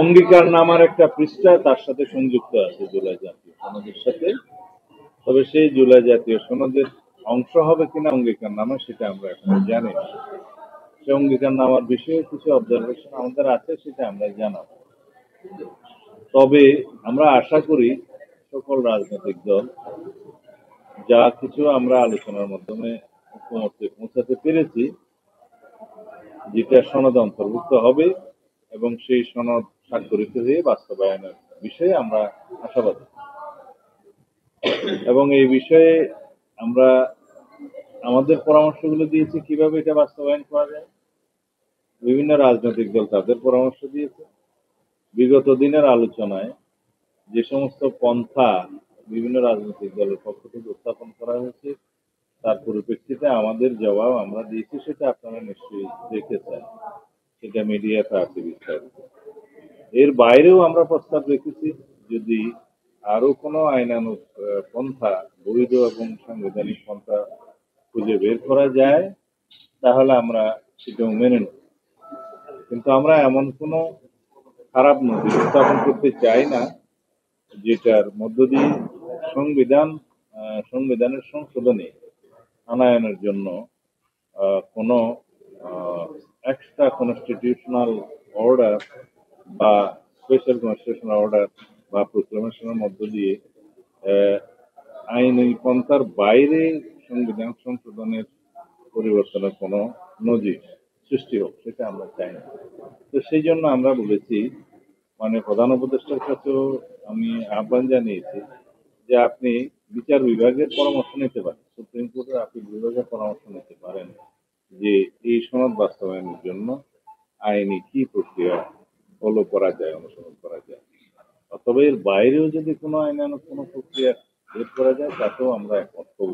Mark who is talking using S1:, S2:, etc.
S1: অঙ্গীকারনামার একটা পৃষ্ঠা তার সাথে সংযুক্ত আছে জুলাই জাতীয় সনদের সাথে। তবে সেই জুলাই জাতীয় সনদের অংশ হবে কিনা অঙ্গীকারনামা সেটা আমরা এখনো জানি না। সে অঙ্গীকারনামার বিষয়ে কিছু অবজারভেশন আমাদের আছে, সেটা আমরা জানাবো। তবে আমরা আশা করি সকল রাজনৈতিক দল যা কিছু আমরা আলোচনার মাধ্যমে ঐকমত্যে পৌঁছাতে পেরেছি, যেটা সনদ অন্তর্ভুক্ত হবে এবং সেই সনদ স্বাক্ষরিত হয়ে বাস্তবায়নের বিষয়ে আমরা আশাবাদী। এবং এই বিষয়ে আমরা আমাদের পরামর্শগুলো দিয়েছি কিভাবে এটা বাস্তবায়ন করা যায়। বিভিন্ন রাজনৈতিক দল তাদের পরামর্শ দিয়েছে। বিগত দিনের আলোচনায় যে সমস্ত পন্থা বিভিন্ন রাজনৈতিক দলের পক্ষ থেকে উত্থাপন করা হয়েছে তার পরিপ্রেক্ষিতে আমাদের জবাব আমরা দিয়েছি, সেটা আপনারা নিশ্চয়ই দেখেছেন, সেটা মিডিয়াতে আছে বিস্তারিত। এর বাইরেও আমরা প্রস্তাব রেখেছি, যদি আরো কোনো আইনানুগ পন্থা, বৈধ এবং সাংবিধানিক পন্থা খুঁজে বের করা যায় তাহলে আমরা সেটাও মেনে নেব। কিন্তু আমরা এমন কোনো খারাপ নজির স্থাপন করতে চাই না যেটার মধ্য দিয়ে সংবিধানের সংশোধনী আনয়নের জন্য কোনো এক্সট্রা কনস্টিটিউশনাল অর্ডার বা স্পেশাল কনস্টিটিউশনাল অর্ডার বা প্রোক্লামেশনের মধ্য দিয়ে আইনি পন্থার বাইরে সংবিধান সংশোধনের পরিবর্তনের কোনো নজির সৃষ্টি হোক, সেটা আমরা চাই না। তো সেই জন্য আমরা বলেছি, মানে প্রধান উপদেষ্টার কাছেও আমি আহ্বান জানিয়েছি যে আপনি বিচার বিভাগের পরামর্শ নিতে পারেন, সুপ্রিম কোর্টের আপিল বিভাগের পরামর্শ নিতে পারেন যে এই সনদ বাস্তবায়নের জন্য আইনি কি প্রক্রিয়া ফলো করা যায়, অনুসরণ করা যায়। অথবা এর বাইরেও যদি কোনো আইনানুগ কোনো প্রক্রিয়া বের করা যায় তাতেও আমরা একমত হব।